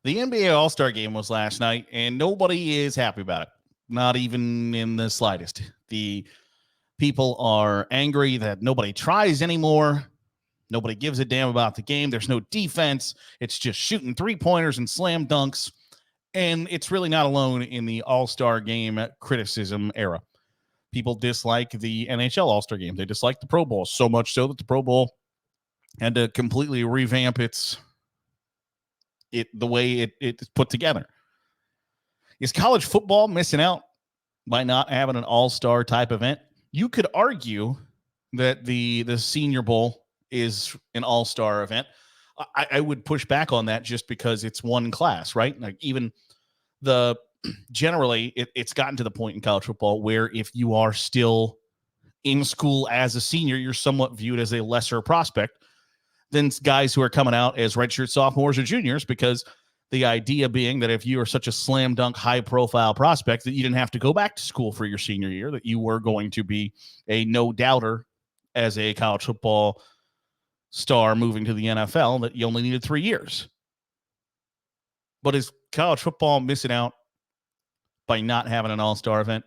The NBA All-Star game was last night, and nobody is happy about it. Not even in the slightest. The people are angry that nobody tries anymore. Nobody gives a damn about the game. There's no defense. It's just shooting three-pointers and slam dunks. And it's really not alone in the All-Star game criticism era. People dislike the NHL All-Star game. They dislike the Pro Bowl so much so that the Pro Bowl had to completely revamp the way it's put together. Is college football missing out by not having an all-star type event? You could argue that the Senior Bowl is an all-star event. I would push back on that just because it's one class, right? Like even generally it's gotten to the point in college football where if you are still in school as a senior, you're somewhat viewed as a lesser prospect than guys who are coming out as redshirt sophomores or juniors, because the idea being that if you are such a slam dunk, high profile prospect that you didn't have to go back to school for your senior year, that you were going to be a no doubter as a college football star moving to the NFL, that you only needed 3 years. But is college football missing out by not having an all-star event?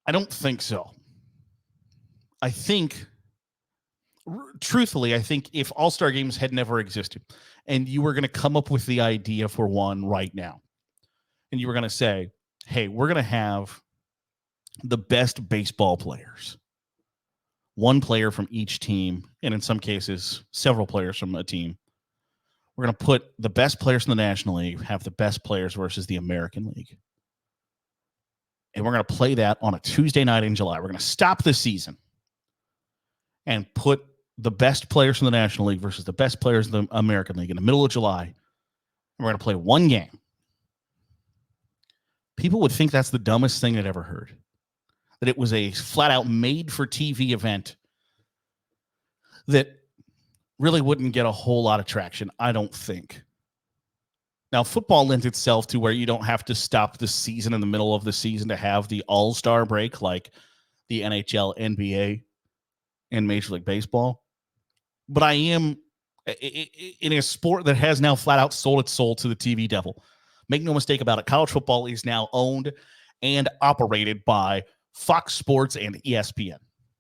I don't think so. Truthfully, I think if all-star games had never existed and you were going to come up with the idea for one right now, and you were going to say, hey, we're going to have the best baseball players, one player from each team, and in some cases, several players from a team. We're going to put the best players in the National League, have the best players versus the American League. And we're going to play that on a Tuesday night in July. We're going to stop the season and put the best players from the National League versus the best players in the American League in the middle of July. And we're going to play one game. People would think that's the dumbest thing they'd ever heard. That it was a flat-out made-for-TV event that really wouldn't get a whole lot of traction, I don't think. Now, football lends itself to where you don't have to stop the season in the middle of the season to have the all-star break like the NHL, NBA, and Major League Baseball. But I am in a sport that has now flat out sold its soul to the TV devil. Make no mistake about it. College football is now owned and operated by Fox Sports and ESPN.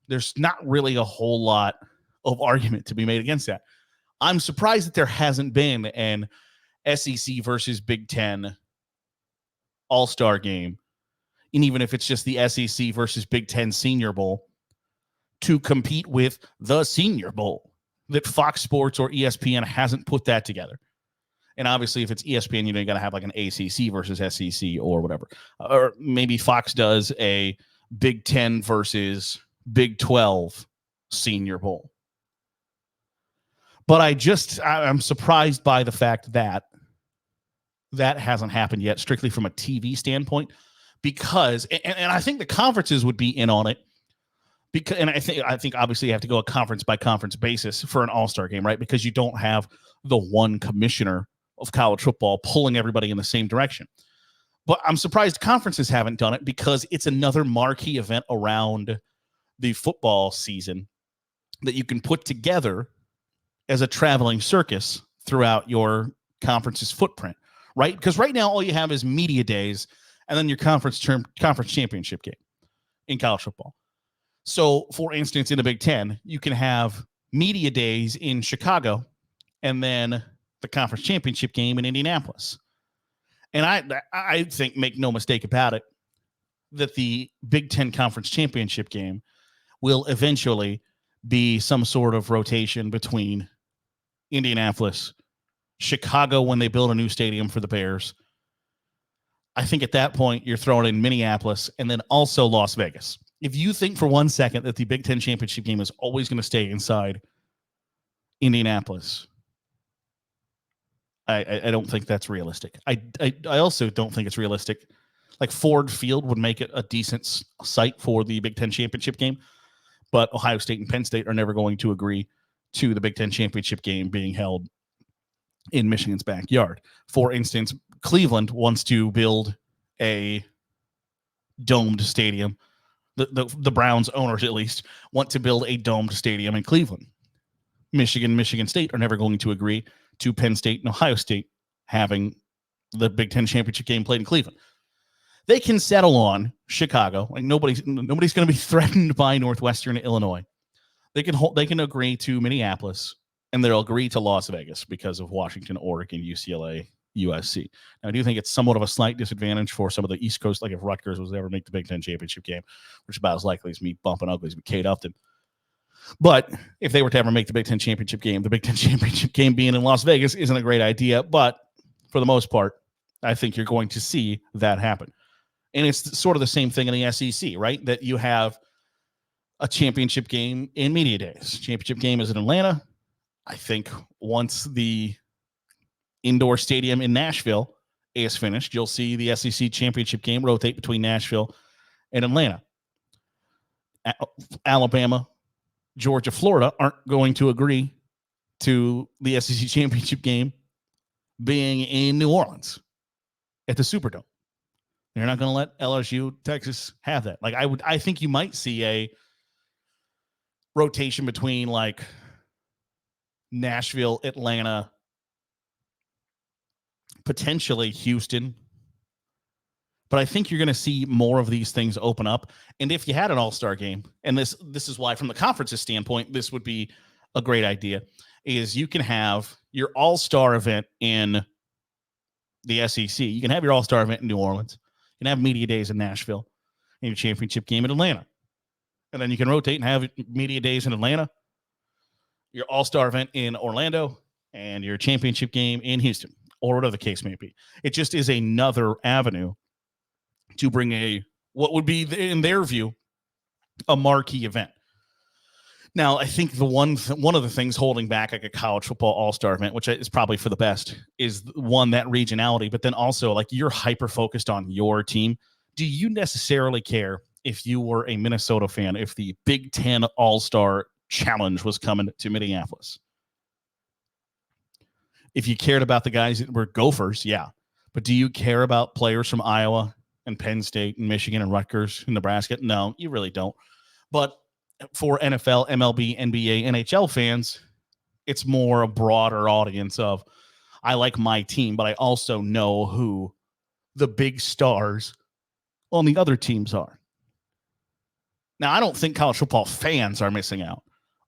There's not really a whole lot of argument to be made against that. I'm surprised that there hasn't been an SEC versus Big Ten all-star game, and even if it's just the SEC versus Big Ten Senior Bowl, to compete with the Senior Bowl, that Fox Sports or ESPN hasn't put that together. And obviously, if it's ESPN, you got to have like an ACC versus SEC or whatever. Or maybe Fox does a Big Ten versus Big 12 Senior Bowl. But I'm surprised by the fact that that hasn't happened yet, strictly from a TV standpoint, because, and I think the conferences would be in on it, because, and I think obviously you have to go a conference by conference basis for an all-star game, right? Because you don't have the one commissioner of college football pulling everybody in the same direction. But I'm surprised conferences haven't done it, because it's another marquee event around the football season that you can put together as a traveling circus throughout your conference's footprint, right? Because right now all you have is media days and then your conference championship game in college football. So, for instance, in the Big Ten, you can have media days in Chicago and then the conference championship game in Indianapolis. And I think, make no mistake about it, that the Big Ten conference championship game will eventually be some sort of rotation between Indianapolis, Chicago when they build a new stadium for the Bears. I think at that point you're throwing in Minneapolis and then also Las Vegas. If you think for 1 second that the Big Ten championship game is always going to stay inside Indianapolis, I don't think that's realistic. I also don't think it's realistic. Like Ford Field would make it a decent site for the Big Ten championship game, but Ohio State and Penn State are never going to agree to the Big Ten championship game being held in Michigan's backyard. For instance, Cleveland wants to build a domed stadium. The Browns owners, at least, want to build a domed stadium in Cleveland. Michigan State are never going to agree to Penn State and Ohio State having the Big Ten championship game played in Cleveland. They can settle on Chicago. Like nobody's going to be threatened by Northwestern Illinois. They can agree to Minneapolis, and they'll agree to Las Vegas because of Washington, Oregon, UCLA, USC. Now, I do think it's somewhat of a slight disadvantage for some of the East Coast, like if Rutgers was ever make the Big Ten championship game, which is about as likely as me bumping uglies with Kate Upton. But if they were to ever make the Big Ten championship game, the Big Ten championship game being in Las Vegas isn't a great idea. But for the most part, I think you're going to see that happen. And it's sort of the same thing in the SEC, right? That you have a championship game in media days. Championship game is in Atlanta. I think once the indoor stadium in Nashville is finished, you'll see the SEC championship game rotate between Nashville and Atlanta. Alabama, Georgia, Florida aren't going to agree to the SEC championship game being in New Orleans at the Superdome. They're not going to let LSU, Texas have that. Like I think you might see a rotation between like Nashville, Atlanta, potentially Houston. But I think you're going to see more of these things open up. And if you had an all-star game, and this is why from the conference's standpoint, this would be a great idea, is you can have your all-star event in the SEC. You can have your all-star event in New Orleans. You can have media days in Nashville and your championship game in Atlanta. And then you can rotate and have media days in Atlanta, your all-star event in Orlando, and your championship game in Houston, or whatever the case may be. It just is another avenue to bring what would be, in their view, a marquee event. Now, I think one of the things holding back like a college football all-star event, which is probably for the best, is one, that regionality, but then also like you're hyper-focused on your team. Do you necessarily care if you were a Minnesota fan, if the Big Ten All-Star Challenge was coming to Minneapolis? If you cared about the guys that were Gophers, yeah. But do you care about players from Iowa and Penn State and Michigan and Rutgers and Nebraska? No, you really don't. But for NFL, MLB, NBA, NHL fans, it's more a broader audience of, I like my team, but I also know who the big stars on the other teams are. Now, I don't think college football fans are missing out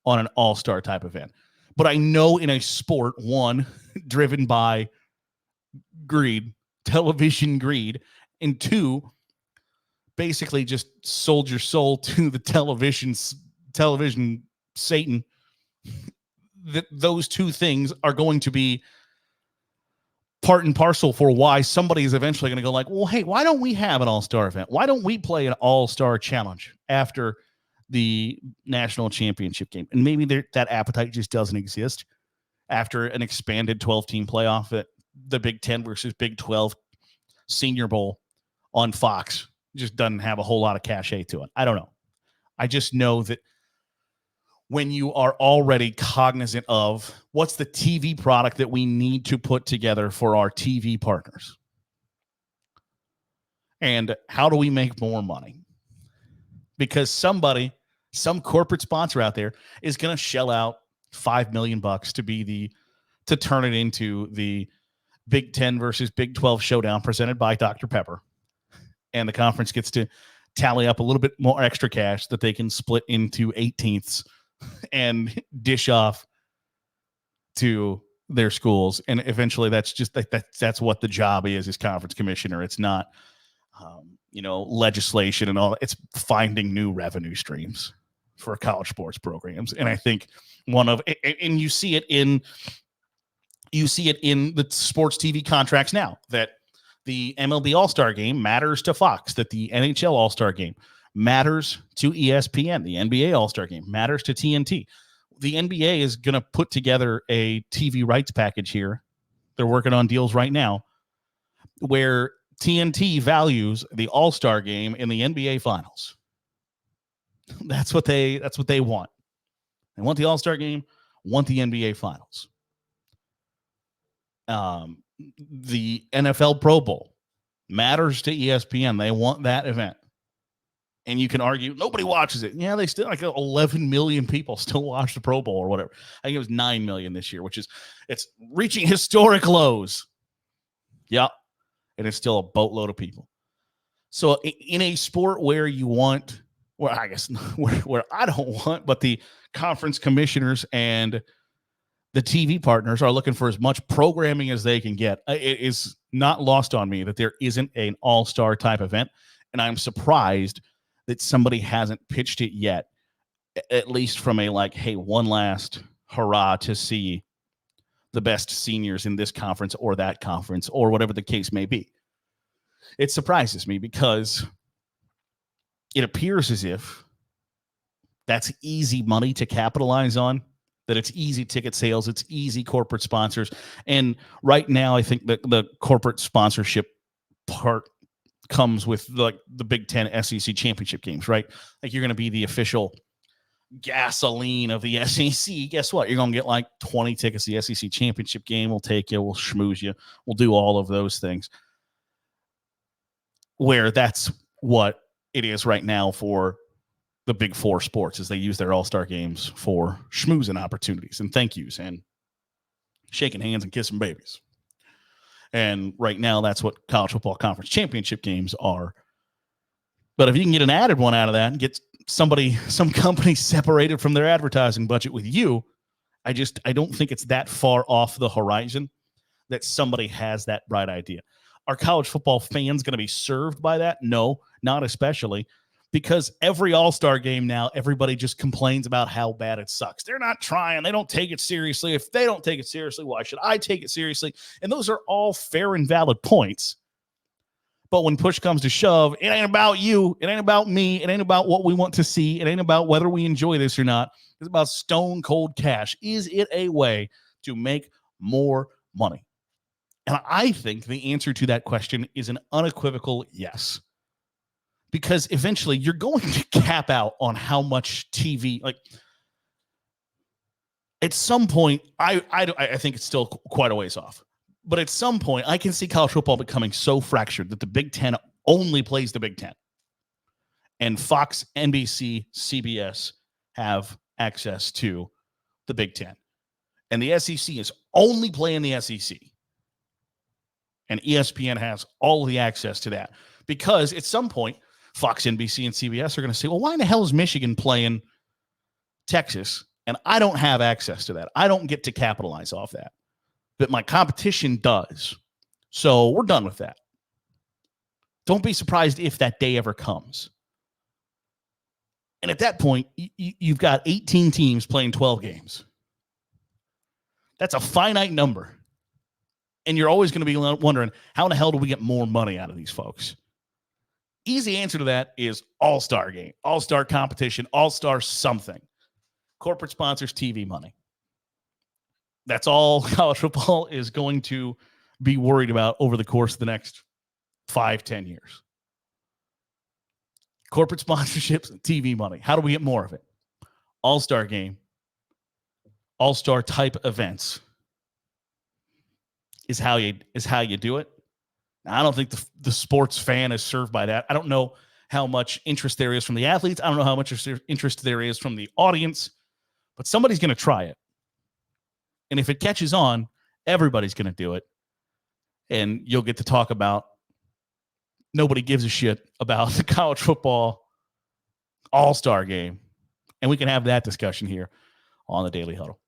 on an all-star type event. But I know in a sport, one, driven by greed, television greed, and two, basically just sold your soul to the television Satan, that those two things are going to be part and parcel for why somebody is eventually going to go like, well, hey, why don't we have an all-star event? Why don't we play an all-star challenge after the national championship game? And maybe that appetite just doesn't exist after an expanded 12-team playoff at the Big Ten versus Big 12 Senior Bowl on Fox just doesn't have a whole lot of cachet to it. I don't know. I just know that when you are already cognizant of what's the TV product that we need to put together for our TV partners, and how do we make more money? Because some corporate sponsor out there is going to shell out $5 million to turn it into the Big 10 versus Big 12 showdown presented by Dr. Pepper. And the conference gets to tally up a little bit more extra cash that they can split into 18ths and dish off to their schools. And eventually that's just that's what the job is as conference commissioner. It's not, legislation and all. It's finding new revenue streams for college sports programs. And I think and you see it in the sports TV contracts now, that the MLB All-Star Game matters to Fox, that the NHL All-Star Game matters to ESPN, the NBA All-Star Game matters to TNT. The NBA is going to put together a TV rights package here. They're working on deals right now where TNT values the All-Star Game in the NBA Finals. That's what they want. They want the All-Star Game, want the NBA Finals. The NFL Pro Bowl matters to ESPN. They want that event. And you can argue nobody watches it. Yeah, they still, like 11 million people still watch the Pro Bowl or whatever. I think it was 9 million this year, it's reaching historic lows. Yeah. And it's still a boatload of people. So in a sport where you want, well, I guess where I don't want, but the conference commissioners and the TV partners are looking for as much programming as they can get. It is not lost on me that there isn't an all-star type event, and I'm surprised that somebody hasn't pitched it yet, at least from a like, hey, one last hurrah to see the best seniors in this conference or that conference or whatever the case may be. It surprises me because it appears as if that's easy money to capitalize on, that it's easy ticket sales, it's easy corporate sponsors. And right now, I think that the corporate sponsorship part comes with like the Big Ten SEC championship games, right? Like you're going to be the official gasoline of the SEC. Guess what? You're going to get like 20 tickets to the SEC championship game. We'll take you, we'll schmooze you, we'll do all of those things. Where that's what it is right now for the big four sports, is they use their all-star games for schmoozing opportunities and thank yous and shaking hands and kissing babies. And right now, that's what college football conference championship games are. But if you can get an added one out of that and get some company separated from their advertising budget with you, I don't think it's that far off the horizon that somebody has that bright idea. Are college football fans going to be served by that? No, not especially, because every all-star game now, everybody just complains about how bad it sucks. They're not trying. They don't take it seriously. If they don't take it seriously, why should I take it seriously? And those are all fair and valid points. But when push comes to shove, it ain't about you. It ain't about me. It ain't about what we want to see. It ain't about whether we enjoy this or not. It's about stone cold cash. Is it a way to make more money? And I think the answer to that question is an unequivocal yes. Because eventually you're going to cap out on how much TV, like at some point, I think it's still quite a ways off. But at some point, I can see college football becoming so fractured that the Big Ten only plays the Big Ten. And Fox, NBC, CBS have access to the Big Ten. And the SEC is only playing the SEC. And ESPN has all of the access to that. Because at some point, Fox, NBC, and CBS are going to say, well, why in the hell is Michigan playing Texas? And I don't have access to that. I don't get to capitalize off that. But my competition does. So we're done with that. Don't be surprised if that day ever comes. And at that point, you've got 18 teams playing 12 games. That's a finite number. And you're always going to be wondering, how in the hell do we get more money out of these folks? Easy answer to that is all-star game, all-star competition, all-star something. Corporate sponsors, TV money. That's all college football is going to be worried about over the course of the next 5-10 years. Corporate sponsorships and TV money. How do we get more of it? All-star game, all-star type events is how you do it. Now, I don't think the sports fan is served by that. I don't know how much interest there is from the athletes. I don't know how much interest there is from the audience, but somebody's going to try it. And if it catches on, everybody's going to do it. And you'll get to talk about nobody gives a shit about the college football all-star game. And we can have that discussion here on the Daily Huddle.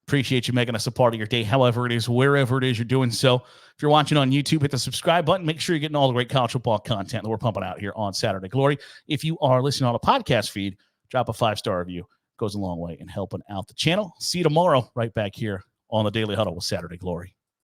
Appreciate you making us a part of your day, however it is, wherever it is you're doing so. If you're watching on YouTube, hit the subscribe button. Make sure you're getting all the great college football content that we're pumping out here on Saturday Glory. If you are listening on a podcast feed, drop a 5-star review. Goes a long way in helping out the channel. See you tomorrow right back here on the Daily Huddle with Saturday Glory.